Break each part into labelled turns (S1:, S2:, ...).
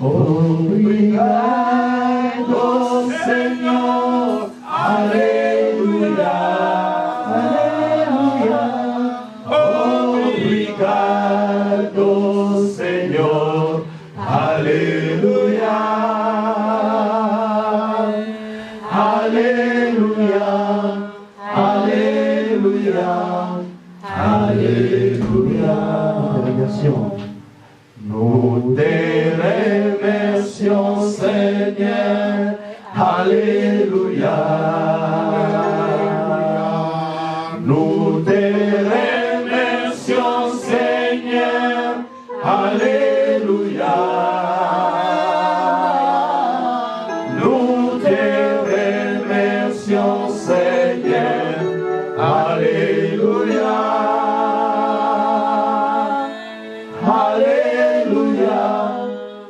S1: Obrigado, Senhor. Aleluia. Aleluia. Obrigado, Senhor. Aleluia. Aleluia. Aleluia. Aleluia. Nous te remercions, Seigneur. Alléluia. Nous te remercions, Seigneur. Alléluia. Nous te remercions, Seigneur. Alléluia. Alléluia.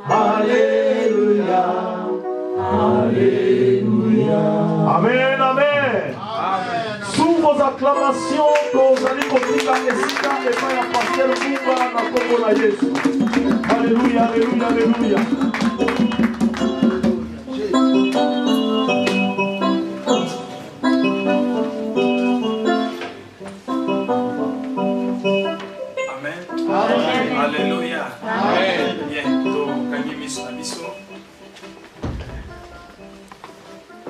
S1: Alléluia. Alléluia. Amen, amen. Sous vos acclamations, nous allons continuer et faire la pasteur Kumba na kombo na Yesu. Alléluia, alléluia, alléluia.
S2: Amen. Amen. Alléluia. Amen. Bien, to kangimis na biso.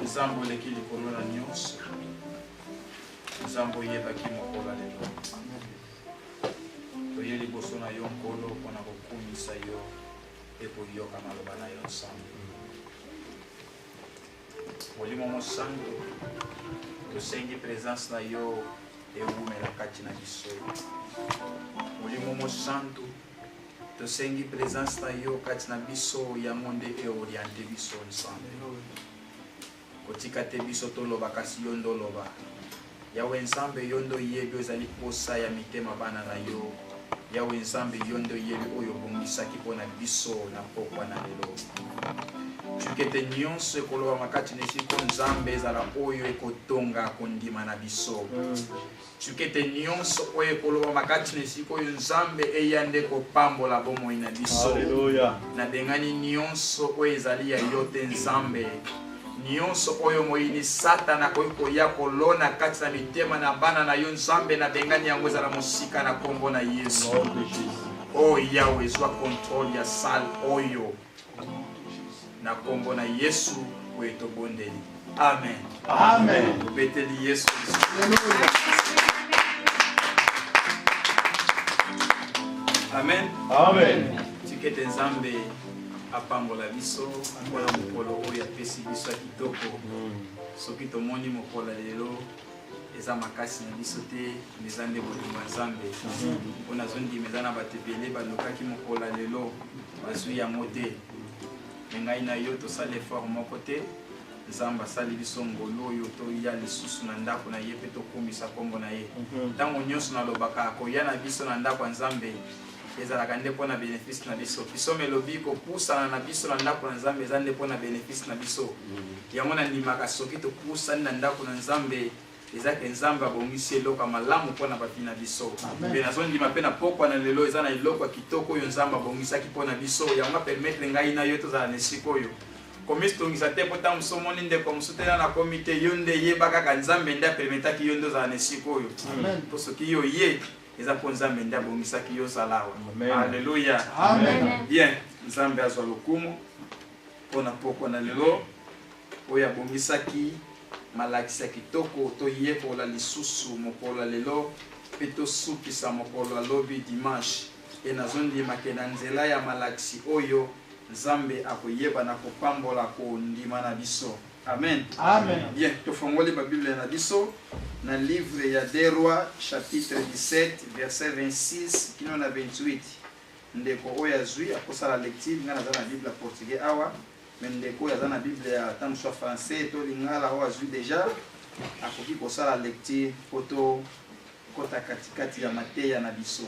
S2: Nzambo leki likolo na nyonso. Nzambo yebaki mokola lelo. Toye liboso na yo nkolo mpona kokumisa yo e koyoka maloba na yo nsambo. Molimo mosantu tosengi présence na yo ewumela kati na biso. Molimo mosantu tosengi présence na yo kati na biso ya monde eoriente biso nsambo. Kotika te biso toloba kasi yo ndoloba. Yawe nzambe yondo yebi ozali posa ya mitema bana na yo. Yawe nzambe yondo yebi oyo bongisaki mpona biso na pokwa na lelo. Tukete nyonso ekoloba makati na esiko nzambe ezala oyo ekotonga kondima na biso. Tukete nyonso oyo ekoloba makati na esiko oyo nzambe eyande kopambola bomoi na biso.
S1: Alléluia.
S2: Na bengani nyonso oyo ezali ya yo te nzambe. Nyonso oyo moyini satana koya kolona kati na mitema na bana na yo nzambe na bengani yango ezala mosika na kombo na Yesu. Oh Yawe zwa control ya sal oyo na kombo na Yesu oyo tobondeli. Amen.
S1: Amen.
S2: Beteli Yesu. Amen.
S1: Amen.
S2: Tikete nzambe apambola biso mpona mokolo oyo apesi biso ya kitoko. Soki tomoni mokolo lelo eza makasi na biso te eza nde bolingo ya nzambe. Mpona zondima eza na bato ebele balukaki mokolo lelo bazwi yango te. Ngai na yo tosala effort moko te. Nzambe asali biso ngolo oyo toya lisusu na ndako na ye mpe tokumisa kombo na ye. Ntango nyonso nalobaka koya na biso na ndako ya nzambe ezalaka nde mpona bénéfice na biso. Biso melobi kopusana na biso na ndako na nzambe eza nde mpona bénéfice na biso. Yango nandimaka soki topusani na ndako na nzambe ezake nzambe abongisi eloko malamu mpona bafi na biso. Mpe nazondima mpe na pokwa na lelo eza na eloko ya kitoko oyo nzambe abongisaki mpona biso. Yango apermettre ngai na yo tozala na esika oyo komisi tongisa te mpo ntango mosu omoni ndeko mosu te na komi te yo nde yeba kaka nzambe nde apermetaki yo nde ozala na esika oyo. Mpo soki yo ye eza mpo nzambe nde abongisaki yo ozala awa. Alleluya. Bien, nzambe azwa lokumu mpona pokwa na lelo oyo abongisaki malakisi ya kitoko toyekola lisusu mokolo lelo mpe tosukisa mokolo alobi dimanche. E nazondimake na nzela ya malakisi oyo nzambe akoyeba na kopambola kondima na biso. Amen.
S1: Amen.
S2: Bien, tofongoli ba Bible na biso na livre ya des Rois chapitre 17 verset 26 kino na 28. Ndeko oyo azwi akosala lecture nga naza na Bible ya portugais awa. Mais ndeko oyo aza na Bible ya tango soit français to lingala oyo azwi déjà akoki kosala lecture poto kota katikati ya mateya na biso.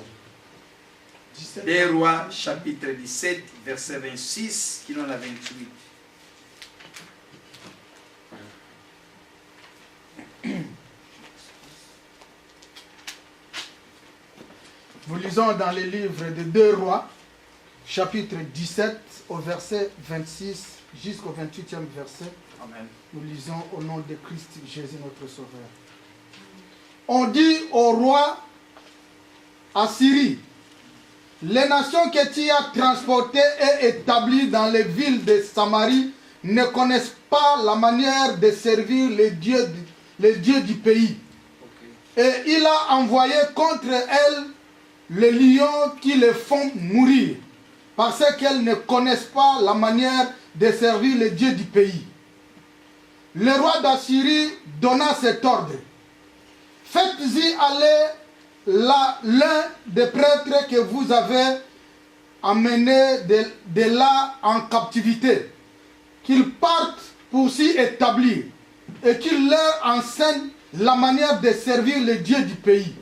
S2: Des Rois chapitre 17 verset 26 kino na 28.
S3: Nous lisons dans les livres de 2 Rois, chapitre 17, au verset 26 jusqu'au 28e verset.
S2: Amen.
S3: Nous lisons au nom de Christ Jésus notre Sauveur. On dit au roi Assyrie, les nations que tu as transportées et établies dans les villes de Samarie ne connaissent pas la manière de servir les dieux du pays. Okay. Et il a envoyé contre elles les lions qui les font mourir, parce qu'elles ne connaissent pas la manière de servir les dieux du pays. Le roi d'Assyrie donna cet ordre. Faites-y aller l'un des prêtres que vous avez amenés de là en captivité, qu'ils partent pour s'y établir et qu'il leur enseigne la manière de servir les dieux du pays.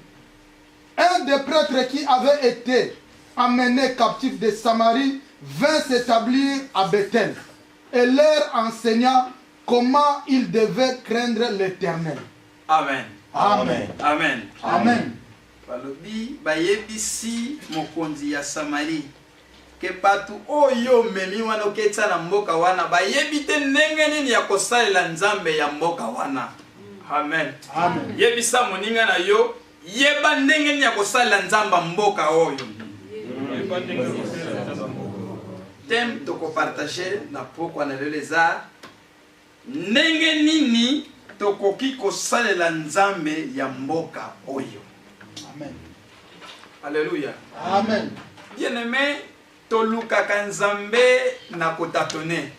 S3: Un des prêtres qui avait été amené captif de Samarie vint s'établir à Bethel et leur enseigna comment ils devaient craindre l'Éternel.
S2: Amen.
S3: Amen.
S2: Amen.
S3: Amen.
S2: Balobi bayebisi mokonzi ya Samarie ke patu oyo memi wana oketsa na mboka wana bayebite ndenge nini ya kosalela nzambe ya mboka wana. Amen.
S3: Amen.
S2: Yebisa moninga na yo yeba ndenge nini ya kosalela nzamba mboka oyo. Tem toko partager na poko na leleza ndenge nini tokoki kosalela nzambe ya mboka oyo.
S3: Amen.
S2: Alléluia.
S3: Amen.
S2: Bien-aimé, toluka kanzambe na kotatone.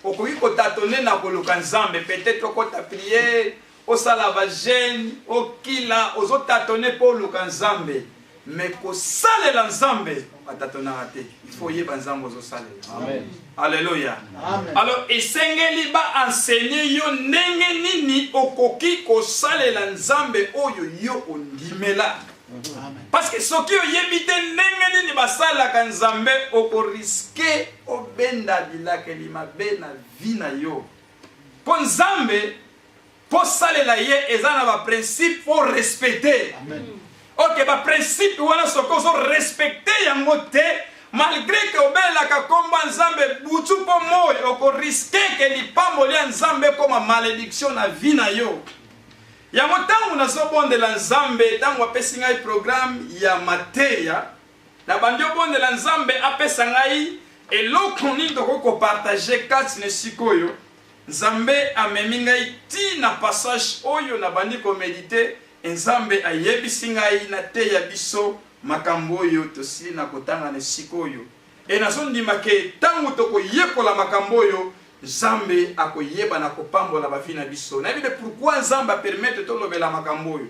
S2: Okoki kotatone na koluka nzambe, peut-être okota prière, osala ba jeûne, okila, ozotatone po luka nzambe. Mais kosalela nzambe, atatona raté. Il faut yeba nzambe ozosalela. Amen. Alléluia.
S3: Amen.
S2: Alors, esengeli ba enseigner yo ndenge nini okoki kosalela nzambe oyo yo ondimela.
S3: Amen.
S2: Parce que soki oyebite ndenge nini basalaka nzambe okoriske obenda bilaka limabe na vi na yo. Po nzambe po salela ye eza na ba principe po respecter.
S3: Amen.
S2: Ok, ba principe wana soko so respecter yango te. Malgré que obelaka komba nzambe butu po moyo okoriske ke lipamboli ya nzambe koma malédiction na vi na yo. Yango tangu nazobondela nzambe tangu apesi ngai programme ya mateya na bandi obondela nzambe apesa ngai eloko nini tokoko partager kati na sikoyo nzambe amemi ngai ti na passage oyo na bandi komedite nzambe ayebisi ngai na teya biso makambo oyo tosili na kotanga na sikoyo e nazondima ke tangu tokoyekola makambo oyo Nzambe akoyeba na kopambola ba vi na biso. Na bide pourquoi Nzambe permettre to lobela makambo oyo.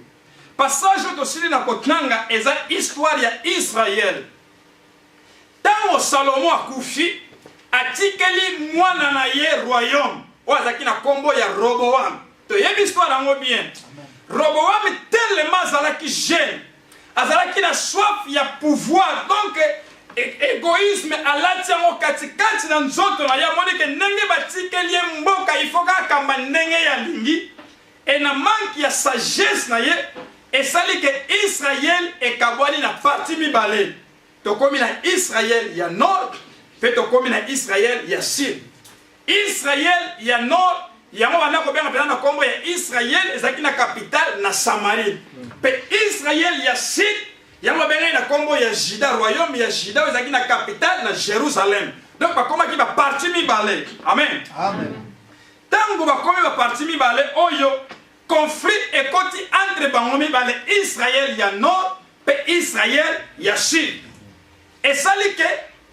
S2: Passage tosili na kotanga eza histoire ya Israël. Tango Salomo akufi atikeli mwana na ye royaume. Wazaki na kombo ya Roboam. To yebi histoire yango bien. Roboam tellement azalaki jeune. Azalaki na soif ya pouvoir. Donc égoïsme alati yango katikati na nzoto na ya moni ke ndenge batikeli ye mboka il faut kakamba ndenge ya lingi et na manque ya sagesse na ye esali ke Israël ekabwani na parti mibale tokomi na Israël ya nord pe tokomi na Israël ya sud. Israël ya nord yango bana ko benga na kombo ya Israël ezaki na capitale na Samarie pe Israël ya sud yango benga na kombo ya Juda royaume ya Juda ezaki na capitale na Jérusalem. Donc bakoma ki ba parti mibale. Amen.
S3: Amen.
S2: Tango bakomi ba parti mibale oyo conflit ekoti entre bango mibale Israël ya nord pe Israël ya sud. Esali ke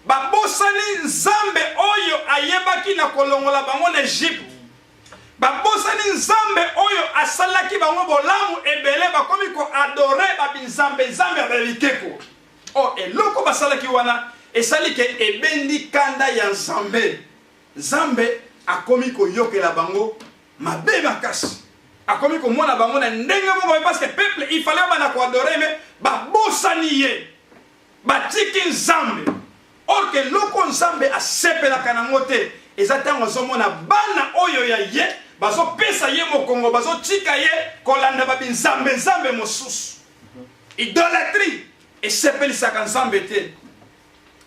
S2: babosani nzambe oyo ayebaki na kolongola bango na Egypte. Babosani nzambe oyo asalaki bango bolamu ebele bakomi ko adorer babinzambe nzambe abikeko. Oh eloko basalaki wana esali ke ebendi kanda ya nzambe. Nzambe akomi ko yokela bango mabe makasi. Akomi ko mona bango na ndenge moko parce que peuple il fallait bana ko adorer mais babosani ye. Batiki nzambe. Or que loko nzambe asepelaka nango te ezatango zomona bana oyo ya ye bazo pesa ye mokongo bazo tika ye kolanda babinzambe nzambe mosusu idolâtrie esepelisaka nzambe te.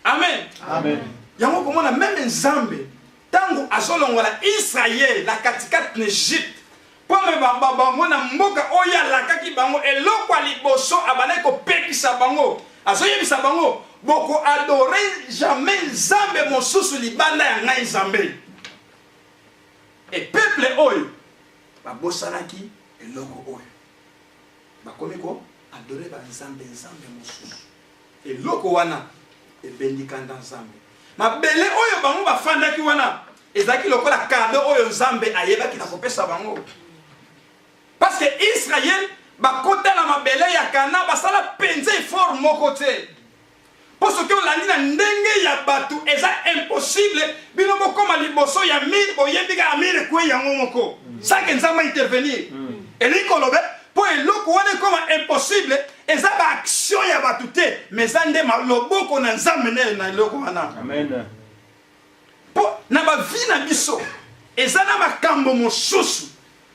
S2: Amen.
S1: Amen.
S2: Yango komona même Nzambe tango azolongola Israël la katikati na Egypte. Pome bango na mboka oya lakaki bango eloko liboso abana ko pekisa bango. Azoyebisa bango boko adorer jamais Nzambe mosusu libanda ya ngai Nzambe. Et peuple oyo babosanaki eloko oyo. Bakomi ko adorer ba Nzambe mosusu. Eloko wana ebendikanda Nzambe. Mabele oyo bango bafandaki wana ezaki lokola cadeau oyo Nzambe ayebaki na kopesa bango. Parce que Israël bakota na mabele ya Kana basala penze effort moko te. Parce que olandi na ndenge ya batu eza impossible bino bokoma liboso ya mire boyebika amire kwe yango moko. Ça que Nzambe intervenir. Eliko lobe po eloko wana koma impossible eza ba action ya batu te mais zande maloboko na Nzambe na eloko wana.
S1: Amen.
S2: Po na ba vie na biso eza na makambo mosusu.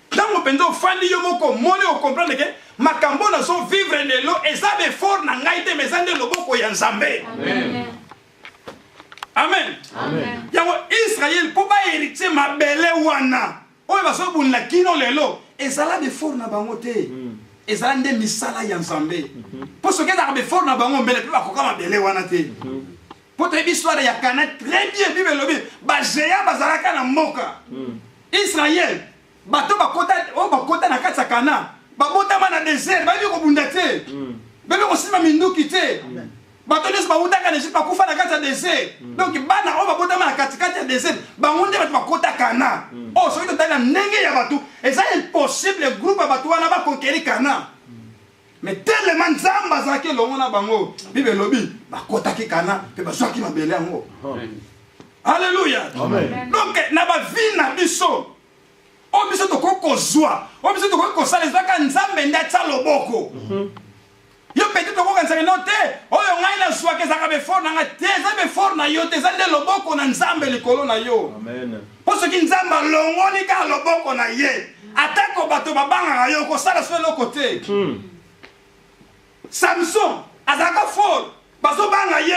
S2: Tango penzo fandi yo moko moni o comprendre que makambo na so vivre lelo eza be fort na ngai te mais zande loboko ya Nzambe.
S1: Amen.
S2: Amen.
S1: Amen.
S2: Yango Israël po ba héritier mabele wana oyo baso bunla kino lelo ezala be fort na bango te. Ezala nde misala ya Nzambe. Po so keza be fort na bango mbele pe bakoka mabele wana te. Po te histoire ya Kana très bien Bible lobi ba jeya bazalaka na mboka. Israël bato bakota na kati ya Kana babotama na désert bayebi kobunda te bayebi kosimba minduki te bato nyonso bawutaka na Egypte bakufa na kati ya désert donc bana oyo babotama na katikati ya désert bango nde bato bakota Kana oyo soki totali na ndenge ya bato eza impossible groupe ya bato wana bakonkeri Kana mais tellement Nzambe azalaki elongo na bango Bible elobi bakotaki Kana mpe bazwaki mabele yango. Alléluia. Donc na bavi na biso o biso to kokozwa o biso to kokosala ezaka Nzambe ndatsa loboko yo petit to kokanisa no te oyo ngai na zwa ke zaka be fort na nga te za be fort na yo te za nde loboko na Nzambe likolo na yo.
S1: Amen.
S2: Poso ki Nzambe longoli ka loboko na ye atako bato babanga yo ko sala so loko te. Samson azaka fort bazo banga ye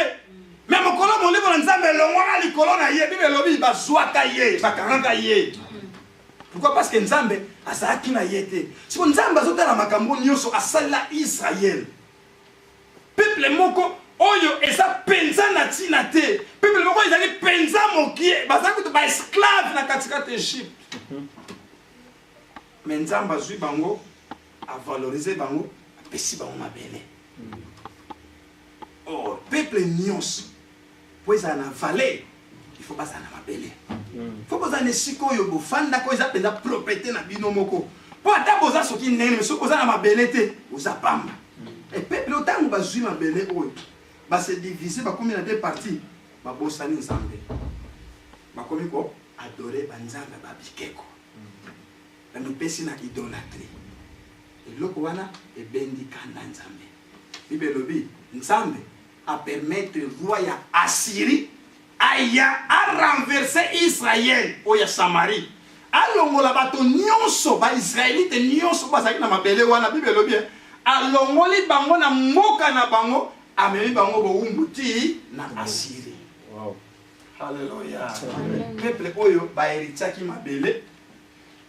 S2: mais mokolo molibo na Nzambe longola likolo na ye Bible lobi bazwaka ye bakaranga ye. Pourquoi? Parce que Nzambe azaki na yete. Si Nzambe azotala makambo nyonso asala Israël. Peuple moko oyo eza penza na tina te. Peuple moko ezali penza mokie bazaki to ba esclave na katikati Egypte. Mais Nzambe azui bango a valoriser bango apesi bango mabele. Oh, peuple nyonso po eza na valeur il faut basa na mabele. Faut boza ne siko yo bofanda ko eza penda propriété na bino moko. Po ata boza soki nene mais soko boza na mabele te oza pamba. Et peuple otango bazui mabele oyo ba se diviser ba komi na deux parties ba bosani Nzambe. Ba komi ko adorer ba Nzambe ba bikeko. Ba nopesi na idolâtrie. Eloko wana ebendi kanda Nzambe. Bible lobi Nzambe a permettre roi ya Assyrie aya a renverser Israël oya Samarie alongola bato nyonso ba Israélite nyonso bazaki na mabele wana Bible lobi alongoli bango na mboka na bango amemi bango bowumbuti na Assyrie.
S1: Wow.
S2: Alléluia. Peuple oyo ba héritiaki mabele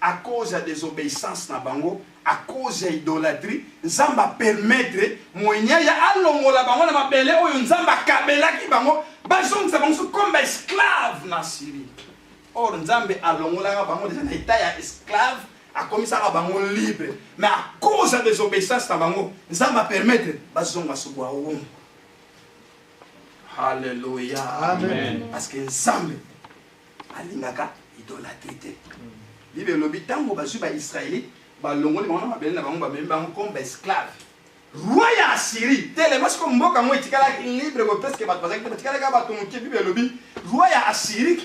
S2: à cause de désobéissance na bango à cause de idolâtrie Nzamba permettre moyenya ya alongola bango na mabele oyo Nzamba kabelaki bango bazongisa bango comme esclave na Syrie. Or Nzambe alongola bango déjà na état ya esclave akomisaka bango libre mais à cause de désobéissance na bango Nzamba permettre bazonga subwa wongo. Alléluia.
S1: Amen.
S2: Parce que Nzambe alingaka idolâtrie te. Bible lobi tango bazui ba Israélite ba longoli bango na mabele na bango ba memi bango comme esclave. Roi ya Assyrie tellement comme mboka mo etikala libre ko presque bato bazaki batikala ka bato mokie Bible lobi roi ya Assyrie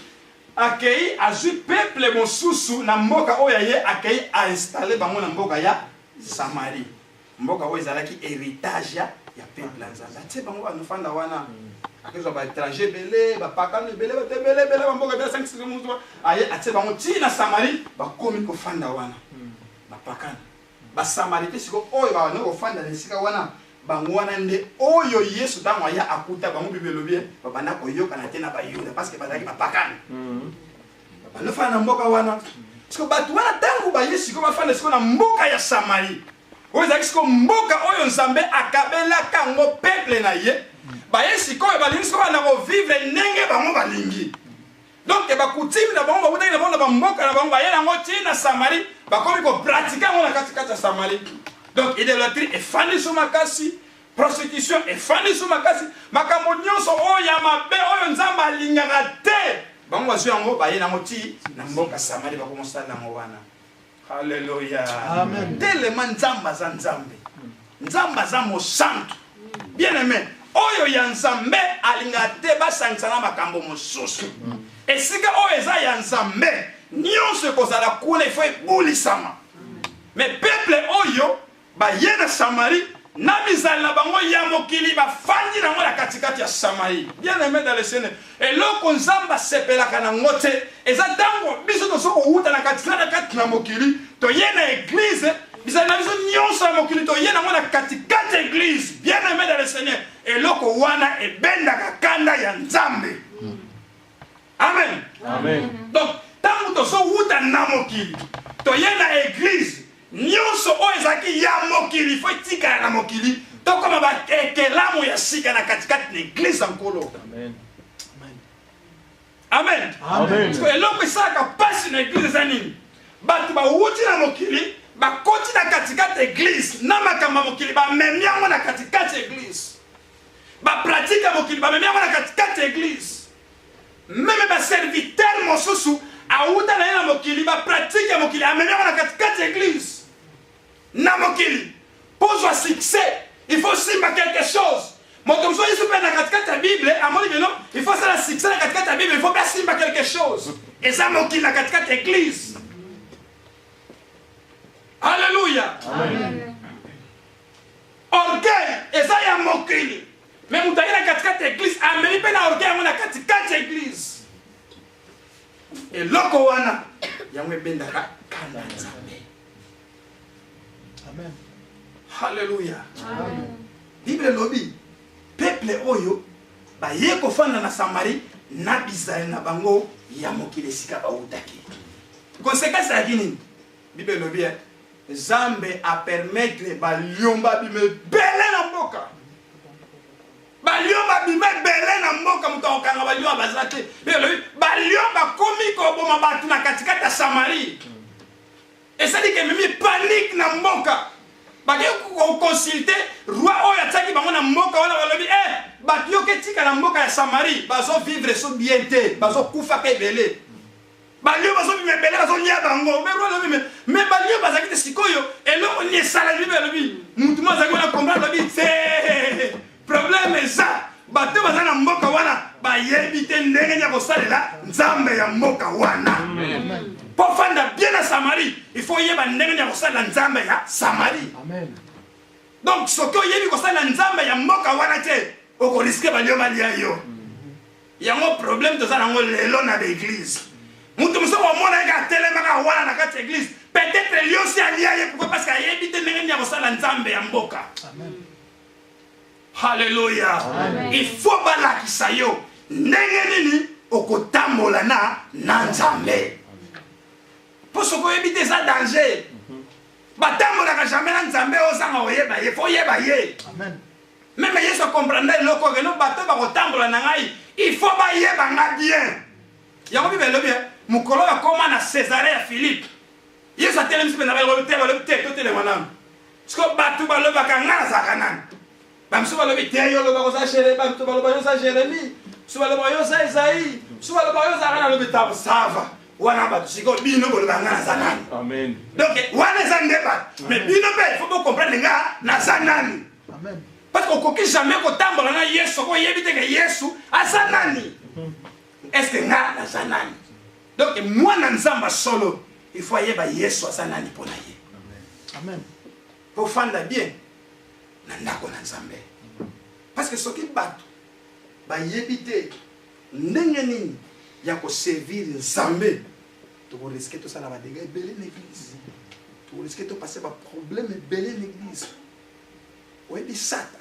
S2: accueilli azui peuple mosusu na mboka oyo ye accueilli a installer bango na mboka ya Samarie. Mboka oyo ezalaki héritage ya peuple ya Nzambe. Atie bango banofanda wana akezo ba étranger belé ba pakano belé ba tebele belé ba mboka bela 5-6 mois aye atie bango ti na Samarie ba komi ko fanda wana ba pakano ba Samarie te siko oyo ba no ko fanda na sika wana Bangwana nde oyo Yesu tango ya akuta bango bibelobi babana koyoka na tena bayuda parce que bazaki bapakana. Bano fa na mboka wana. Parce que batu wana tango ba Yesu ko bafana siko na mboka ya Samarie. Oyo zaki siko mboka oyo Nzambe akabela kango peuple na ye. Ba Yesu ko balingi siko na ko vivre ndenge bango balingi. Donc ba coutume na bango ba utaki na bango ba mboka na bango ba yela ngo tina Samarie ba komi ko pratiquer ngo na katikati ya Samarie. Donc, idolâtrie est fanée sur ma casse, prostitution est fanée sur ma casse, ma camonnion sont oh yamabe, oh nzamba lingarate. Bango wasu yango ba yena moti na mboka Samarie ba commencer na ngwana. Alléluia. Amen. Tellement nzamba za nzambe. Nzamba za mo santo. Bien aimé. Oyo ya nzambe alingate ba sansana makambo mosusu. Esika oyo eza ya nzambe, nyonso kozala kuna il faut ebulisama. Mais peuple oyo ba yena Samarie na bizali na bango ya mokili ba fandi na ngona katikati ya Samarie. Bien aimé dans le Seigneur. Et loko nzamba sepelaka na ngote eza tango biso to soko uta na katikati na mokili to yena église bizali na biso nyonso na mokili to yena ngona katikati église. Bien aimé dans le Seigneur. Et loko wana ebendaka kanda ya nzambe. Amen. Amen. Donc tango to so uta na mokili to yena église nyonso oyo ezaki ya mokili faut etikala na mokili tokoma bakekelamu ya sika na katikati na église ya nkolo. Amen. Amen. Amen. Parce que eloko esalaka pasi na église eza nini? Bato bawuti na mokili bakoti na katikati église na makambo ya mokili bamemi yango na katikati église bapratike ya mokili bamemi yango na katikati église meme baserviteur mosusu auta na ye na mokili bapratike ya mokili amemi yango na katikati église na mokili. Pour son succès, il faut simba quelque chose. Mon comme ça, il se perd dans la Bible. À mon avis, non, il faut ça la succès dans la Bible. Il faut bien simba quelque chose. Et ça, mokili la église. Alléluia. Amen. Orgueil, et ça, il y a mokili. Mais vous avez la église. Amen. Il y a orgueil, on a la église. Et loko wana, il y a un bendaka kananza. Amen. Alléluia. Amen. Bible lobi peuple oyo ba yeko fana na Samarie na bizali na bango ya mokili sika ba utaki. Conséquence ya nini? Bible lobi Nzambe a permettre ba liomba bime belé na mboka. Ba liomba bime belé na mboka mutokanga ba liomba bazate. Bible lobi ba liomba komi ko boma batu na katikati ya Samarie. Et ça dit que même panique na mboka. Ba ko consulter roi oya tsaki bango na mboka wana balobi ba yo ke tika na mboka ya Samarie bazo vivre so bien te bazo kufa ke belé. Ba yo bazo bime belé bazo nya bango mais roi lobi mais ba yo bazaki te sikoyo elo ni sala libe lobi mutu mo zaki na comprendre lobi c'est problème ça ba te bazana mboka wana ba yebi te ndenge nya ko salela nzambe ya mboka wana. Amen. Pour faire bien à Samarie, il faut y avoir un nzambe ya Samarie. Amen. Donc, ce que y a eu un nzambe ya mboka wana te, on risque de aller yo. Il y a un problème de ça dans l'église. Mutu muso wa mona ga telemaka wana na kati église. Peut-être lui aussi allié pourquoi parce qu'il y a évité ndenge nya kosala nzambe ya mboka. Amen. Alléluia. Il faut balakisa yo. Ndenge nini okotambola na nzambe. Pour ce qu'on évite ça danger. Batambo na jamais na nzambe osanga oyeba ye faut yeba ye. Amen. Même Yesu comprendre loko que no bato ba kotambola na ngai, il faut ba yeba nga bien. Yango bibelo bien, mukolo ba koma na Césarea Philippe. Yesu atelemi sipe na ba te to tele wana. Parce bato ba loba ka nga za kanan. Ba mso ba lobi te yo loba ko sa chere, ba mso ba loba yo sa Jérémie, mso ba loba yo sa Isaïe, mso ba loba yo za kana lobi ta sava. Wana ba siko bino bolo banga na zanani. Amen. Donc wana za ndeba. Mais bino pe il faut pas comprendre nga na zanani. Amen. Parce qu'on coquille jamais ko tambola na Yesu ko yebite que Yesu azanani. Est-ce que nga na zanani? Donc moi na nzamba solo, il faut yeba Yesu azanani pona ye. Amen. Pour fanda bien na ndako na nzambe. Parce que soki bato ba yebite ndenge nini ya ko servir nzambe to risquer tout ça la dégâts belé l'église to risquer to passer ba problème belé l'église
S4: Oui, Satan.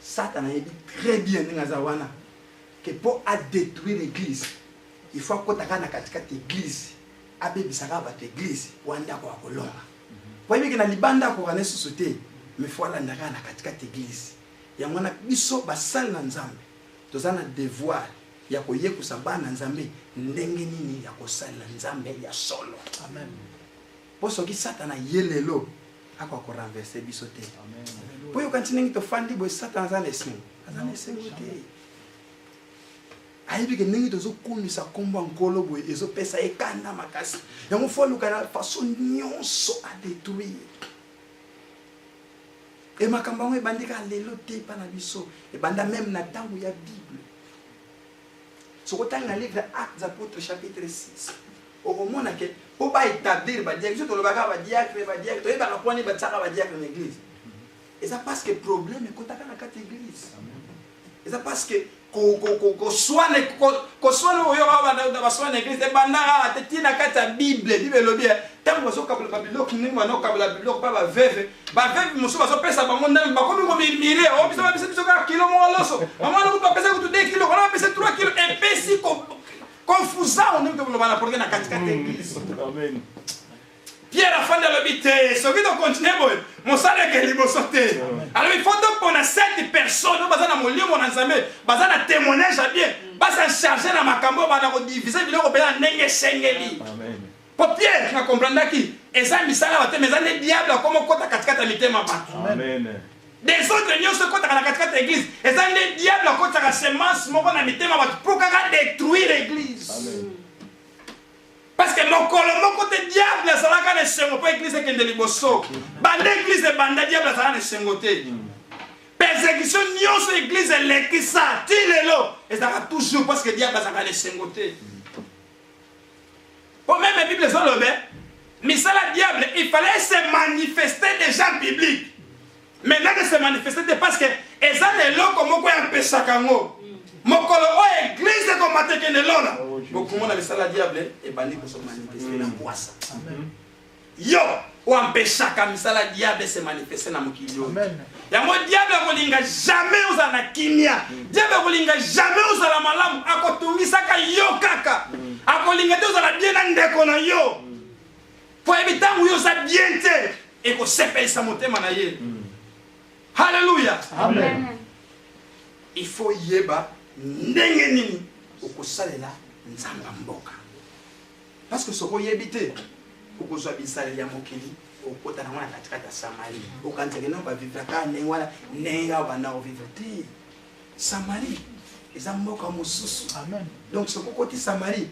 S4: Satan a dit très bien que pour détruire l'église, il faut que tu aies l'église. Abebisaka ba l'église wanda kwa kolonga. Kwa hivyo kina libanda kwa kanisa société, mais faut la ndaka na katika église. Ya mwana biso basal na nzambe. Tozana devoir ya koyekusa bana nzambe ndenge nini ya kosala nzambe ya solo. Amen. Poso ki Satan yelelo akwa ko renverser biso te. Amen. Po yo kantinengi to fandi bo Satan za lesingo. Azana lesingo te. Ayebi ke ndenge tozo kunisa kombo nkolo boye ezo pesa ekanda makasi. Yango folu kana façon nyonso a détruire. Et makambo ngo ebandika lelo te pa na biso. Ebanda même na tango ya Bible. Sokotanga livre Actes des Apôtres chapitre 6. Au moment que pour pas établir ba diacre, to lo baka ba diacre, to e ba ka poni ba tsaka ba diacre na église. Et ça parce que problème est kotaka na kati église. Et ça parce que ko soane oyo ba soane église e banda te tina kati Bible, Bible lobi tango so kabla babilo kingi wana kabla babilo pa ba veve muso ba so pesa ba monda ba komi ko mire o bisa ba bisa ka kilo mo loso amana ko pesa ko 2 kilo ko pesa 3 kilo e pesi ko confusant on est comme la porter na kati église. Amen. Pierre a fait le bité, ce qui doit continuer, mon salaire est libre sauté. Alors il faut donc qu'on a 7 personnes, nous basons mon lieu, mon ensemble, basons un témoignage à bien, basons un chargé dans ma cambo, basons un divisé, il faut bien n'engue sengeli. Amen. Pour Pierre, tu comprends qui? Et ça, misala va te mais les diables comme on compte à 4 mité ma part. Amen. Des autres nions se comptent à la 4 église, et ça les diables comptent à la semence, mon on a mité ma part pour détruire l'église. Amen. Parce que mon côté diable, ça va quand les pas église qui est de l'Ibosso. Bande église et bande diable, ça va les sengoter. Persécution, nion sur l'église, elle qui ça, tire-le. Et ça va toujours parce que diable, ça va les sengoter. Pour même la Bible, ça le met. Mais ça, la diable, il fallait se manifester des gens bibliques. Maintenant que se manifester, parce que, et ça, les lots, comme on peut un peu chakango. Mokolo o église ko mateke ne lona beaucoup monde avec ça la diable et bandi ko se manifester na poisa. Amen. Yo o empêcha comme ça la diable se manifester na mokili. Amen. Ya mo diable ko linga jamais uza na kimia. Diable ko linga jamais uza la malamu akotungisa ka yo kaka. Akolinga te uza la bien na ndeko na yo. Pour éviter yo za bien te et ko sepel sa motema na ye. Alléluia. Amen. Il faut yeba ndenge nini okosalela nzamba mboka parce que soko yebite okozwa bisalela ya mokili okota na mwana katikata Samari okanzeke na ba vivre ka ndenge wala nenga bana o vivre te Samari eza mboka mosusu. Amen. Donc soko koti Samari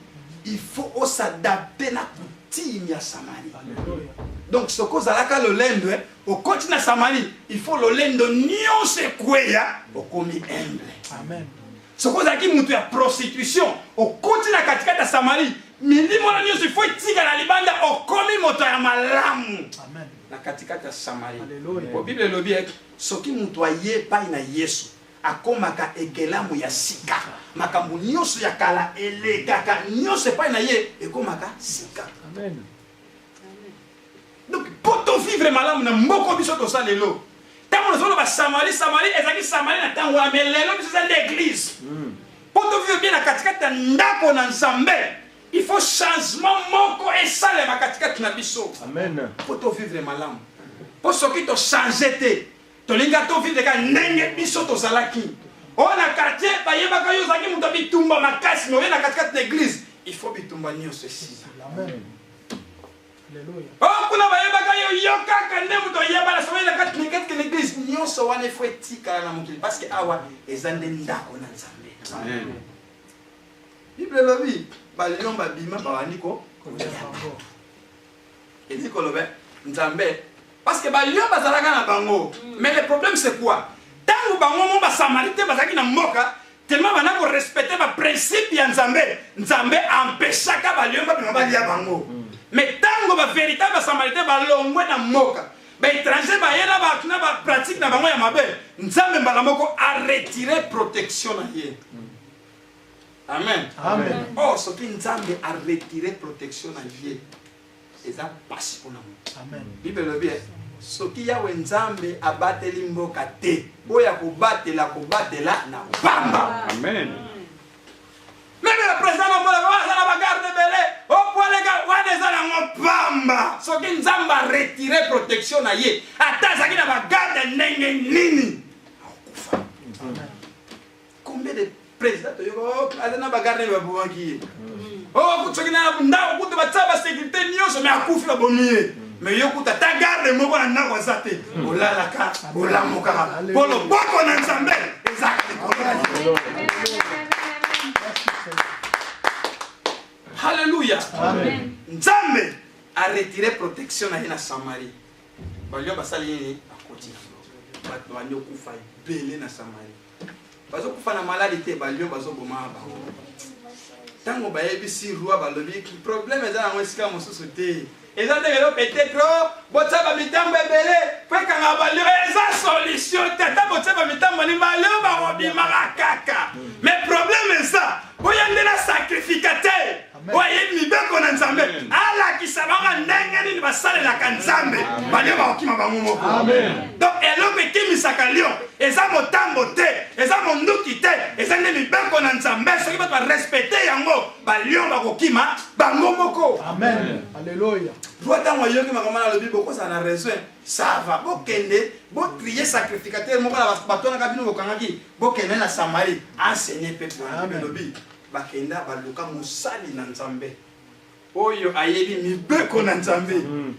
S4: il faut s'adapter na coutume ya Samari. Alléluia. Donc soko zalaka lolendo au continent Samari il faut lolendo nyonse kweya okomi humble. Amen. Soko zaki mutu ya prostitution au continent katikata Samari milimo na nyonse il faut tika na libanda okomi moto ya malamu. Amen. Na katikata Samari. Alléluia. Pour Bible lobi soki mutu aye pa na Yesu akomaka ekelamu ya sika makambu nyonso ya kala elekaka nyonso pa na ye ekomaka sika. Amen. Donc pour to vivre malamu na mboko biso to salelo tango solo ba Samari ezaki Samari na tango ya melelo biso za l'église. Pour to vivre bien na katikata ndako na Nzambe il faut changement moko et sale ma katikata na biso. Amen. Pour to vivre malamu pour soki to changer te to linga to vivre ka ndenge biso to salaki on a quartier ba yebaka yo zaki muto bitumba makasi no na katikata na église il faut bitumba nyonso ceci. Amen. Alléluia. Oh, kuna bayebaka yo yokaka nde muto yeba la soyela kat nikete l'église nyonso wana faut etika na mokili parce que awa ezande ndako na Nzambe. Amen. Bible lobi ba lion ba bima ba waniko et dit kolobe Nzambe parce que ba lion bazalaka na bango mais le problème c'est quoi tango bango mo ba samarité bazaki na mboka tellement bana ko respecter ba principe ya Nzambe empêchaka ba lion ba bima ba lia bango. Mais tango ba véritable Samaritain ba longwe na moka ba étranger ba yela ba tuna ba pratique na bango ya mabe Nzambe mbala moko a retirer protection na ye. Amen. Amen. Oh ce qui Nzambe a retirer protection na ye eza passe pour nous. Amen. Bible le bien
S2: soki yawe nzambe abateli mboka te oyo akobatela na pamba.
S4: Amen.
S2: Même le président de Mola va bagarre belé au point les gars wana za na pamba soki nzamba retirer protection na ye ata zaki na bagarde ndenge nini akufa. Combien de présidents yo azana bagarde ba buwangi oh kutoki na ndao kuto batsaba sécurité nyonso mais akufi ba bomier mais yo kuta ta garde moko na ndako zate olala ka olamoka polo boko na nzambe ezaka. Alléluia.
S1: Amen.
S2: Nzambe a retiré protection na Samarie. Balio basali akoti. Bato banyo kufa belé na Samarie. Bazo kufa na maladie balio bazo boma ba. Tango bayebi si roi balobi problème eza na esika mosusu te. Eza ndenge peut-être botsa ba mitambo belé pe kanga balio eza solution tata botsa ba mitambo ni balio ba robima kaka. Mais problème est ça. Oyande na sacrificateur. Oye mibeko na nzambe ala kisabanga ndenge nini basalela ka nzambe balio bakima bango moko. Amen. Donc eloko ekimisaka lio eza motambo te eza monduki te eza nde mibeko na nzambe soki bato barespecte yango balio bakokima bango moko.
S3: Amen. Alléluia.
S2: Roi ntango ayoki makambo na lobi bokosa na raison ça va bokende botrier sacrificateur moko na batonaka bino bokangaki bokende na Samarie enseigner peuple na lobi bakenda baluka musali na nzambe oyo ayebi mibeko na nzambe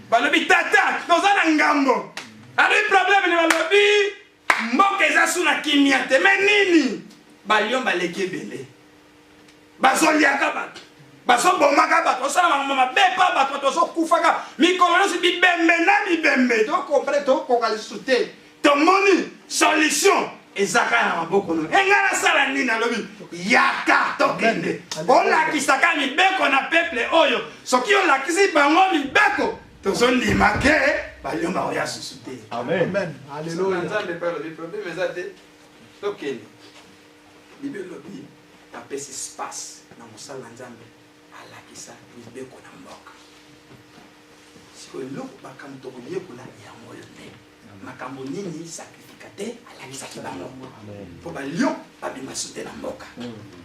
S2: balobi tata toza na ngambo ali problème ni balobi mboka eza suna kimia te me nini balio baleki ebele bazoliaka bato bazobomaka bato osala makambo mabe pa bato tozokufaka mikolo nyonso bibembe na bibembe tokompre tokoka lisusu te tomoni solution ezaka na maboko no enga nasala nini alobi yaka tokende olakisaka mibeko na peuple oyo soki olakisi bango mibeko tozondima ke baliomba oya susu te.
S3: Amen. Alléluia.
S2: Nzambe pa lobi problème eza te tokende bible lobi apesi espace na mosala nzambe alakisa mibeko na mboka siko eloko makambo tokoyekola yango yo te makambo nini sacrificateur alakisaki bango po balio babima sute na mboka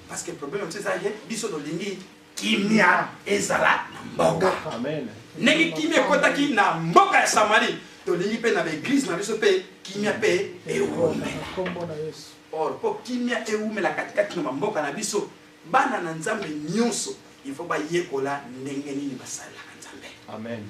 S2: parce que problème c'est ça ye biso tolingi kimia ezala na mboka.
S1: Amen.
S2: Ndenge kimia ekotaki na mboka ya Samarie tolingi mpe na baeglise na biso mpe kimia mpe eume. Or po kimia eumela katikati na mboka na biso bana na nzambe nyonso il faut bayekola ndenge nini basalaka nzambe.
S1: Amen.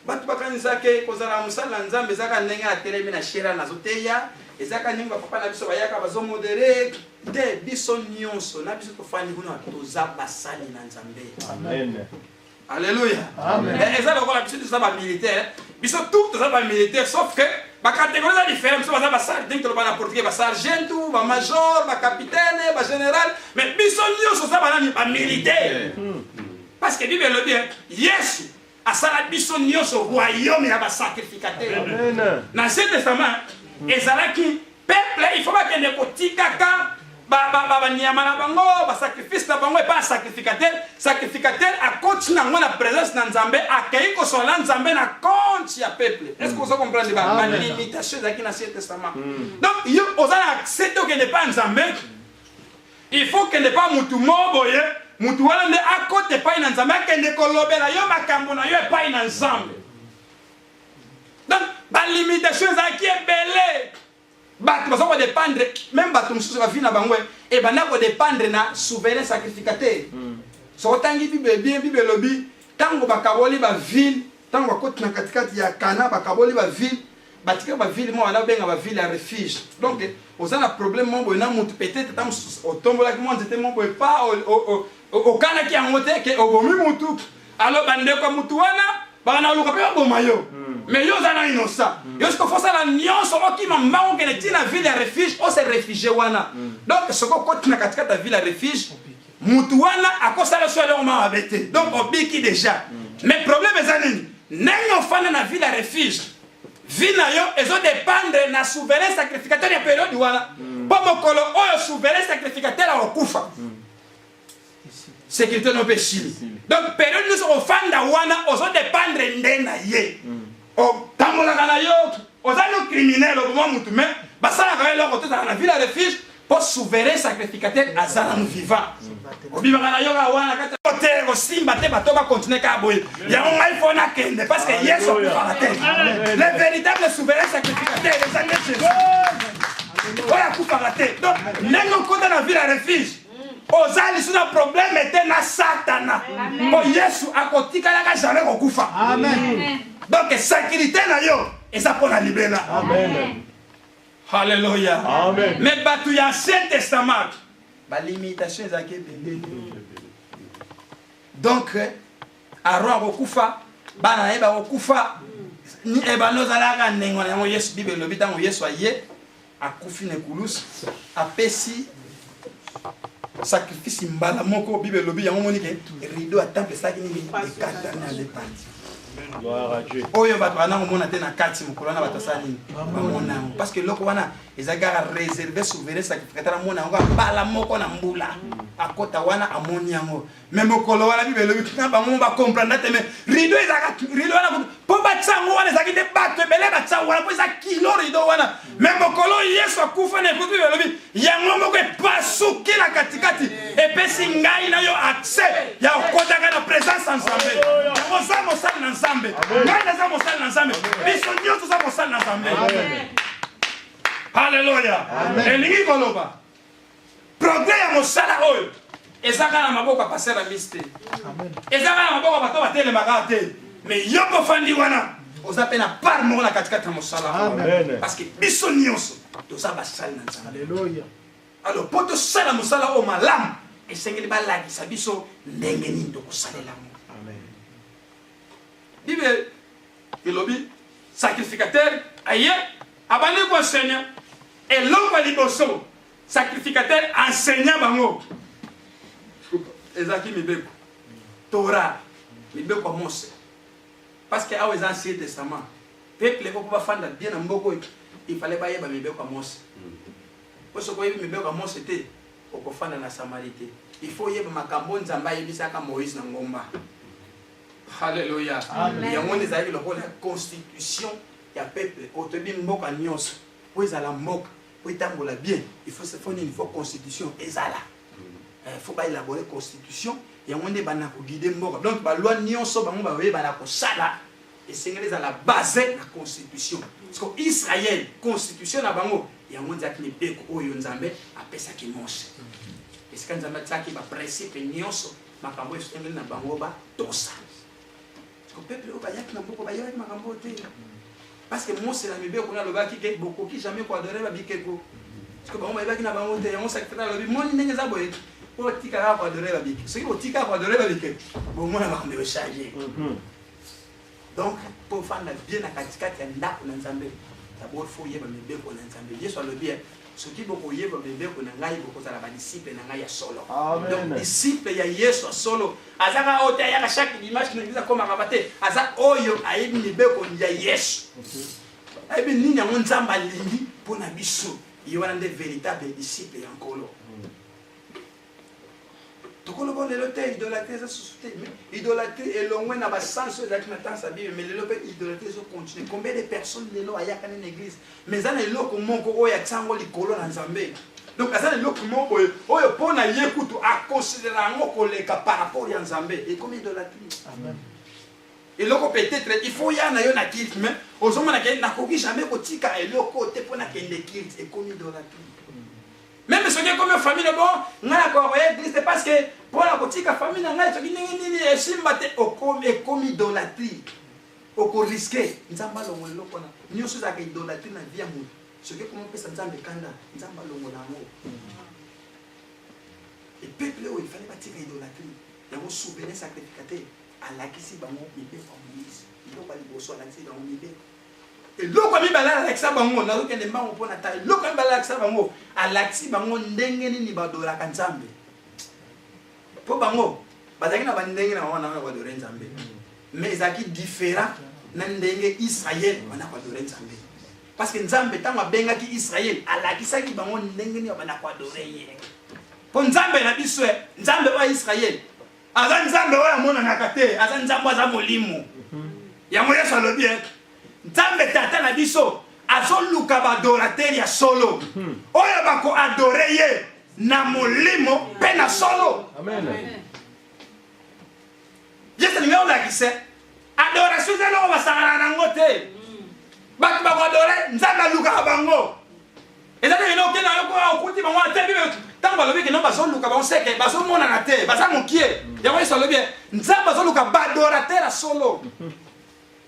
S2: Bato bakanisake kozala musala nzambe ezaka ndenge na telemi na shera nazoteya ezaka ndenge bapapa na biso bayaka bazomodere te biso nyonso na biso tofandi kuna toza basali na nzambe.
S1: Amen.
S2: Alléluia.
S1: Amen.
S2: Eza lokola biso toza ba militaire biso tout toza ba militaire sauf que ba catégorie za différent biso baza basali ndenge toloba na portugais ba sergent ba major ba capitaine ba général mais biso nyonso toza banani ba militaire parce que Bible le dit Yesu asala biso nyonso royaume ya ba sacrificateur.
S1: Amen.
S2: Dans Ancien Testament ezalaki peuple il faut bakende kotikaka ba nyama na bango ba sacrifice na bango et pas sacrificateur a continuer na présence na nzambe akei ko sola nzambe na compte ya peuple. Est-ce que vous comprenez ba limitation zaki na Ancien Testament? Donc yo ozana accepter que ne pas nzambe il faut que ne pas mutu moboye mutu wana nde akote pa na nzambe akende kolobela yo makambo na yo e pa na nzambe. Donc ba limitation zaki ebele bato bazo dépendre même bato mususu ba vie na bango e bana ko dépendre na souverain sacrificateur. So tangi Bible lobi tango bakaboli ba ville tango bakoti na katikati ya Kana bakaboli ba ville batika ba ville mo wana benga ba ville ya refuge. Donc ozana problème mo boy na mutu peut-être tam otombola ki mo nzete mo boy pas au kana ki angote ke obomi mutu alors bande ko mutu wana bana luka pe boma yo. Mais yo zana innocent. Yo sko fosa la nyonso okima mbango kene tina ville ya refuge o se réfugié wana. Donc soko koti na katikati ya ville ya refuge mutu wana akosala so le ma abete. Donc obiki déjà. Mais problème ezanini nengo fana na ville ya refuge. Vina yo ezo dépendre na souverain sacrificateur ya période wana. Pas mokolo oyo souverain sacrificateur akufa. Sécurité no péché. Donc période nous on fanda wana ozo dépendre ndena ye. O
S4: bambolaka na yo ozali criminel oboma mutu mais basalaka eloko tozala na ville refuge pour souverain sacrificateur azala nous vivant obimaka na yo ka wana kati te kosimba te bato bakontinue kaka boye yango ngai fo nakende parce que yesu akufaka te le véritable souverain sacrificateur eza nde jésus oyo akufaka te donc ndenge okota na ville refuge oza lisu na problème te na satana po yesu akotikalaka jamais kokufa donc sécurité na yo eza mpo na libela Alléluia.
S1: Amen.
S4: Mais bato ya Ancien Testament, ba limitation ezaki ebele. Donc Aaron akokufa, bana na ye bakokufa, ni ebano ozalaka ndenge na yango Yesu Bible elobi ntango Yesu aye akufi na ekulusu apesi sacrifice mbala moko Bible elobi yango moni ke rideau ya temple esaki nini ekatani na lepati. Oyo bato bana komona te na kati mokolo wana bato asala nini bamona yango parce que eloko wana ezalaki kaka réservé souverain sacrificateur amona yango abala moko na mbula akota wana amoni yango mais mokolo wana bible elobi na bango bacomprendre te mais rideau wana mpo batia yango wana ezalaki te bato ebele batia wana mpo eza kilo rideau wana mais mokolo yesu akufa na ekuti bible elobi yango moko epasuki na katikati epesi ngai na yo accès ya okotaka na présence ya nzambe yango oza mosali na nzambe ngai naza mosali na nzambe biso nyonso oza mosali na nzambe Alléluia. Elingi koloba. Progrès ya mosala oyo ezaka na maboko ya passer la mystère. Ezaka na maboko bato batelemaka te. Mais yo kofandi wana oza pe na part moko na katikati ya mosala. Parce que biso nyonso toza basali na nzambe. Alléluia. Alors po tosala mosala oyo malamu esengeli balakisa biso ndenge nini tokosalela mo. Amen. Bible elobi sacrificateur aye abandi koenseignant eloko ya liboso sacrificateur enseignant bango ezalaki mibeko Torah mibeko ya Mose parce que awa eza Ancien Testament peuple po bafanda bien na mboko il fallait bayeba mibeko ya Mose po soko yebi mibeko ya Mose te okofanda na Samarie te il faut yeba makambo nzambe ayebisaka Moïse na ngomba. Alléluia. Yango ezalaki lokola constitution ya peuple otobi mboka nyonso po ezala mboka po etambola bien il faut constitution ezala il faut élaborer constitution yango nde bana ko guider mboka donc ba loi nyonso bango ba we bana ko sala esengeli ezala basé na constitution parce que Israël constitution na bango yango nzaki ni beko oyo nzambe apesa ki Mose esika nzambe tsaki ba principe nyonso makambo esengeli na bango ba tosa parce que peuple oba yaki na mboko ba yaki makambo te. Parce que Mose la mibeko kuna lobaki ke beaucoup qui jamais ko adorer ba bikeko parce que ba mama ibaki na bango te yango sacrifice lobi moni ndenge za boye po tika ko adorer ba bikeko soki otika ko adorer ba bikeko bo mona ba kombe changer donc pour faire bien na katikati ya ndako na nzambe d'abord faut yeba mibeko na nzambe Yesu alobi soki boko yeba mibeko na ngai boko zala ba disciple na ngai ya solo. Donc disciple ya Yesu solo azaka ote ya chaque dimanche n'ingiza koma kabate aza oyo ayebi mibeko ya Yesu ayebi nini yango nzambe alingi mpona biso yewana nde véritable disciple ya nkolo tokoloba lelo te idolâtrie eza susu te idolâtrie elongwe na basanso ezalaki na ntango ya Bible mais lelo mpe idolâtrie ezocontinue combien de personnes lelo ayaka na église mais eza na eloko moko oyo atia yango likolo na nzambe donc aza na eloko moko oyo mpo na ye kutu aconsidera yango koleka par rapport ya nzambe ekomi idolâtrie. eloko peut-être il faut ya na yo na kilte mais ozomona ke nakoki jamais kotika eloko te mpo nakende kilte ekomi idolâtrie. Même si on est comme une famille, bon, on a encore église parce que pour la boutique, la famille, on a dit comme idolâtrie. On risqué. Nous avons l'ongolo. Nous sommes à idolâtrie dans la vie à nous. Ce qui est comme on peut s'entendre kanda. Nous avons l'ongolo. Et peuple, il fallait bâtir idolâtrie. Il y a un souvenir sacrificateur. À la qui s'y bango, il peut pas Moïse. Il doit pas aller au sol, là, c'est dans l'univers. Et l'eau comme il balade avec ça, bango, n'a aucun débat au point d'attaque. L'eau comme il balade avec ça, bango, à l'axi, bango, n'engeni ni badora kanzambe. Pour bango, badagi na bandenge na wana na badora nzambe. Mais zaki différent, n'endenge Israël, wana badora nzambe. Parce que nzambe tanga benga ki Israël, à l'axi ça qui bango n'engeni wana badora ye. Pour nzambe na biso, nzambe wa Israël. Azan nzambe wa mona nakate, azan nzambe za molimo. Ya moya salo bien. nzambe tata na biso azoluka badorateur ya solo oyo bako adore ye na molimo mpe na solo.
S1: Amen.
S4: Yesu linga olakise adoration eza eloko basangana nango te. Bato bako adore nzambe alukaka bango. Eza te eloko okenda yoko okuti bango ate bibe ntango balobi kino bazoluka bango seke bazomonana te baza mokie yango Yesu alobi nzambe azoluka badorateur ya solo.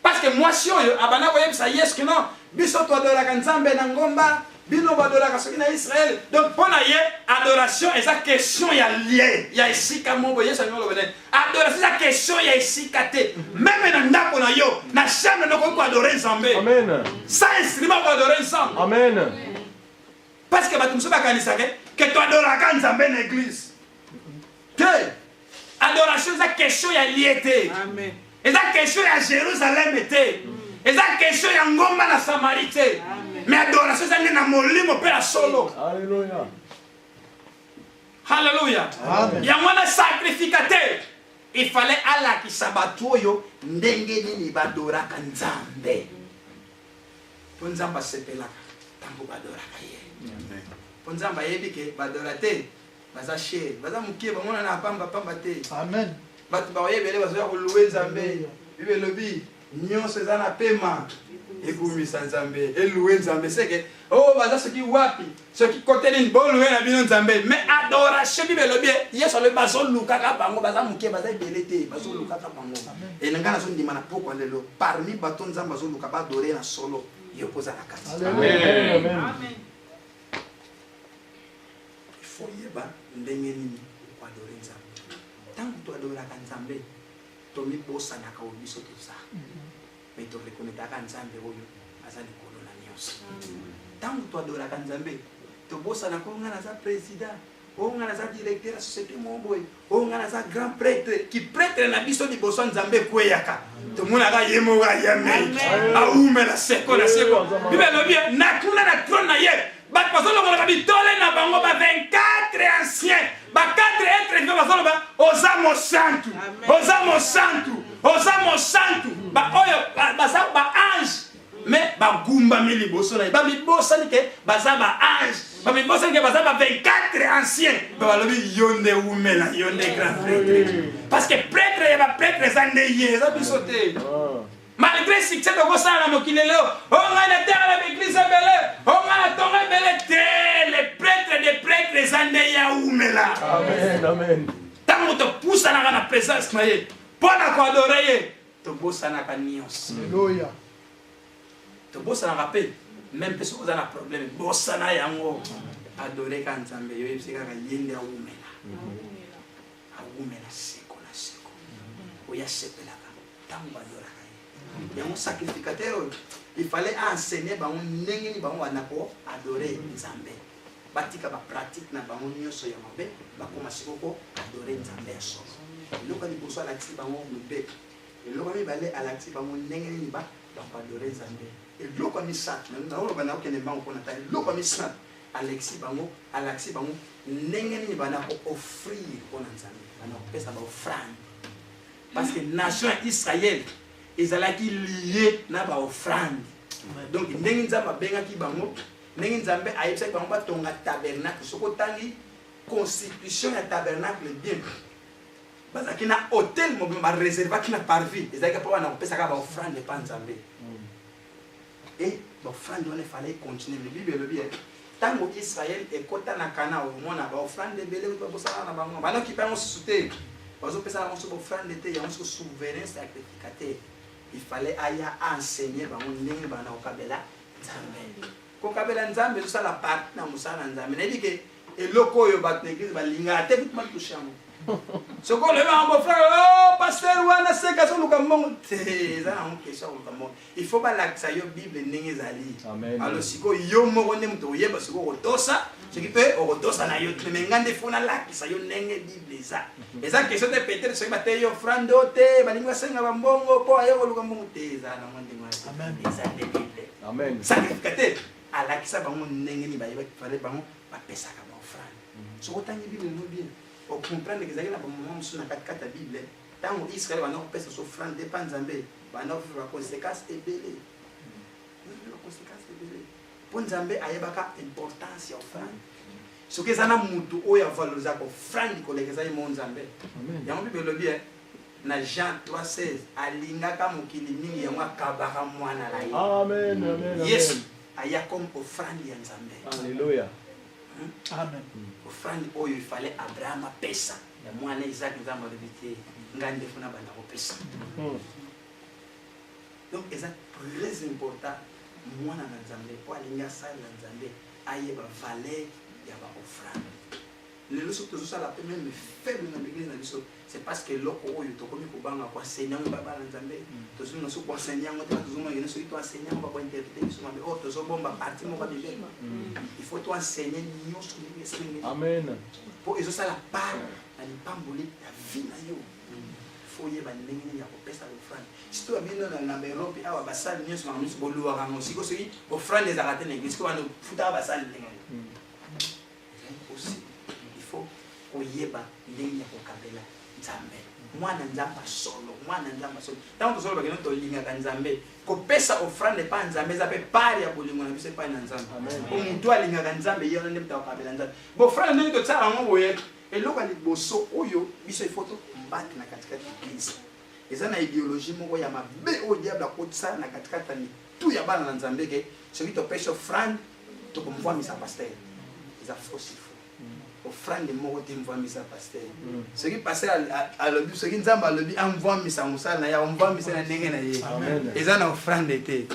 S4: Parce que mwasi oyo abana koyebisa Yesu kino biso toadoraka nzambe na ngomba bino badoraka soki na Israël. Donc mpona ye adoration eza question ya lie ya esika moko. Yesu alingi oloba nini adoration eza question ya esika te. Meme na ndako na yo na chambre noko koadore nzambe.
S1: Amen.
S4: Sans instrument koadore nzambe.
S1: Amen.
S4: Parce que bato mosusu bakanisaka ke toadoraka nzambe na église te. Adoration eza question ya lie te.
S5: Amen.
S4: Eza question ya Jérusalem te. Eza question ya ngomba na Samarie te. Mais adoration eza nde na molimo mpe na solo.
S1: Alléluia.
S4: Alléluia. Yango na sacrificateur il fallait alakisa bato oyo ndenge nini badoraka nzambe mpo nzambe asepelaka ntango badoraka ye. Mpo nzambe ayebi ke badora te baza chere baza mokie bamona na pamba te.
S3: Amen.
S4: Bato baoyebele bazoya koluwe nzambe bibe elobi nyonso eza na pema ekumisa nzambe eluwe nzambe seke o baza soki wapi soki kote nini boluwe na bino nzambe. Mais adoration bibe elobi Yesu alobi bazolukaka bango baza mokie baza ebele te bazolukaka bango. Elinga nazondima na pokwa lelo parmi bato nzambe azoluka badore na solo yo koza na kati.
S1: Amen.
S4: Il faut yeba ndenge nini okwadore nzambe. Tango toadoraka nzambe tomibosanaka oyo biso toza me torekonetaka nzambe oyo aza likolo na nyonso. Tango toadoraka nzambe tobosanaka oyo nga naza président oyo nga naza directeur ya société moboye oyo nga naza grand prêtre ki prêtre na biso liboso nzambe ekweyaka tomonaka ye moko ayamei aumela seko na seko. Bible elobi na kuna na trône na ye bato bazolongolaka bitole na bango ba 24 anciens ba 4 êtres vivants bazoloba oza mosantu oza mosantu oza mosantu ba oyo baza ba ange mais bagumbami liboso na ye bamibosani ke baza ba ange bamibosani ke baza ba 24 anciens balobi yo nde umela yo nde grand prêtre parce que prêtre ya baprêtre eza nde ye eza biso te. Malgré succès de Gossana Mokilelo, on a la terre à l'église belé, on a la tombe belé, les prêtres des prêtres, les années yaoumela.
S1: Amen. Amen.
S4: Tant que tu pousses à la présence, pour la adorer, tu bosses à la cagnos.
S3: Alléluia.
S4: Tu bosses à la rappel, même si vous avez un problème, bosses à la yango, adorer quand tu as c'est quand yende yaoumela. Yaoumela seko na seko. Oya sepela, tant que adorer. Yango sacrificateur il fallait enseigner bango ndenge ni bango wana ko adorer nzambe batika ba pratique na bango nyonso ya mabe bakoma sikoko adorer nzambe so eloko liboso alakisi bango mbe eloko mibale alakisi bango ndenge ni ba adorer nzambe eloko misatu na oloba na okende bango kona ta eloko misatu alakisi bango ndenge ni bana ko offrir kona nzambe bana ko pesa ba offrande parce que nation Israël ils allaient liés na ba offrande. Donc ndenge nzamba bengaki bango ndenge nzambe ayebisa bango batonga tabernacle soko tangi constitution ya tabernacle bien bazaki na hôtel mo ba réservaki na parvis ezaki pa wana kopesa ka ba offrande pa nzambe et ba offrande on fallait continuer le bible le bien tango Israël ekota na kana o mona ba offrande belé ba bosana na bango bana ki pa on souté bazo pesa na so ba offrande te ya on so souverain sacrificateur. Il fallait aller enseigner bango ndenge bana okabela nzambe kokabela nzambe ça la part na musana nzambe na dike eloko oyo bat n'église balinga te tout mal touché amo soko le ba mon frère oh pasteur wana seka so luka mongo te za na question luka mongo il faut ba la yo bible ndenge zali alors siko yo moko ndem to yeba siko kotosa ce qui peut okotosa na yo mais ngande fona la kisa yo ndenge bible za eza question de peut-être ce ba te yo offrande te balinga senga ba mbongo po ayo luka mongo te za na monde ngwa amen eza de bible amen sacrificateur ala kisa bango ndenge ni ba yeba fare bango ba pesa ka ba offrande soko tangi bible no bien o comprendre que ezali na bamoment mosusu na katikati ya bible ntango Israël bana kopesa so offrande epa nzambe bana kofika conséquence ebele
S2: pour Nzambe ayebaka importance ya offrande. Ce que ça na mutu oya valoriser ko offrande ko lekeza mo Nzambe. Yango Bible bien na Jean 3:16 alingaka mokili mingi yango akabaka mwana la ye.
S1: Amen, amen.
S2: Yesu aya comme offrande ya Nzambe.
S1: Alléluia.
S3: Amen.
S2: Offrande oyo il fallait Abraham pesa ya mwana Isaac Nzambe alibité ngande funa banda ko pesa. Donc c'est très important mwana na Nzambe po alinga sala na Nzambe ayeba valeur ya ba offrande. Le leçon que ça la première me faible dans l'église na biso c'est parce que loko oyo to komi ko banga ko enseignant baba na Nzambe to zo so ko enseignant to zo mo ngene so to enseignant ba ko interpréter biso mabe oh to zo bomba parti mo ba Bible. Il faut to enseigner nyonso ni esengeli.
S1: Amen.
S2: Po ezo sala part na lipamboli ya vie na yo. Faut yeba ndenge ya ko pesa offrande. Si tu as bien dans l'Europe awa basali nyonso ma miso boluwa ka ngosi ko soki offrande za rater l'église ko bana futa basali ndenge. Aussi il faut oyeba ndenge ya ko kabela Nzambe. Mwana Nzamba solo, mwana Nzamba solo. Tant que solo bakena to linga ka Nzambe. Ko pesa offrande pa Nzambe za pe pari ya bolingo na biso pa na Nzambe. Ko mutu alinga ka Nzambe yona ndem ta kabela Nzambe. Bo offrande ndenge to tsara ngo boye. Eloko liboso oyo biso ifoto mbati na katikati l'église. Eza na idéologie moko ya mabe o diable akotsa na katikati ni tout ya bana na Nzambe ke celui to pesa offrande to komvwa misa pasteur. Eza fausse faux. Offrande moko te mvwa misa pasteur. Ce qui pasteur à lobi ce qui Nzamba à lobi envwa misa musala na ya envwa misa na ndenge na ye. Eza na offrande te.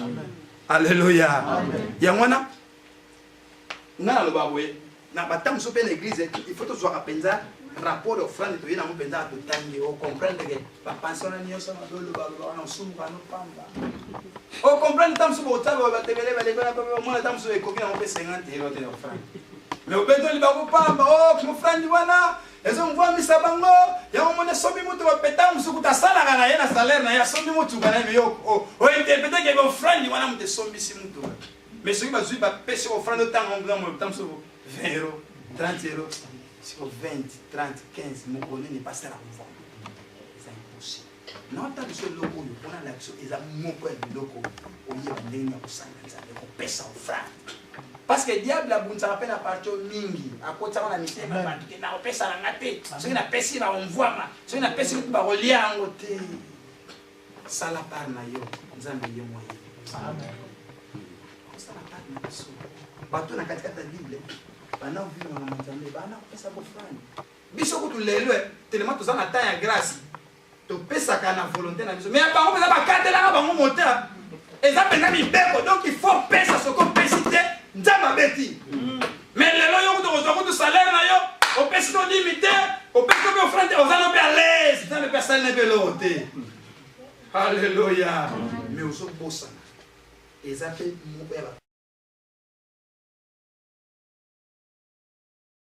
S2: Alléluia. Ya mwana na lo babwe na batam so pe l'église il faut to zo kapenza rapport offrande to yena mo penza to tangi o comprendre que ba pensiona ni yoso na dolo ba lo na sumu ka no pamba o comprendre tam so bo taba ba tebele ba le ba mo tam so e ko bien on peut 50 euros de offrande mais au besoin li ba ko pamba o mo offrande wana ezo mvwa misa bango ya mo ne sobi mutu ba petam so kuta sala kana yena salaire na ya sobi mutu kana me yo o interpréter que offrande wana mo te sobi si mutu mais ce qui va jouer ba pêcher offrande tant on mo tam so 20 euros, 30 euros, 20, 30, 15, mon collègue n'est pas ça la conforme. C'est impossible. Non, tant que ce logo, on a l'action, ils ont mon point de logo, au lieu de l'année au sang, on pèse en frère. Parce que le diable a besoin de rappel à partir de Mingi, à côté de la mission, on a pèse à la gâté, ceux qui ont pèse, on voit, ceux qui ont pèse, on va relier en côté. Ça la part, nous avons des moyens. Amen. Ça la part, nous avons. Bateau na katikata Bible. Bana vivre na Nzambe bana pesa ko frani biso ko tulelo tellement to za na temps ya grâce to pesa kana volonté na biso mais bango pesa ba katela bango moteur eza pena mi beko donc il faut pesa ce qu'on pesite Nzamba beti mais lelo yo ko to ko salaire na yo o pesa no limité o pesa ko offrande o za no pe à l'aise dans le personne ne peut l'ôter. Alléluia. Mais au so bossa eza pe mo pe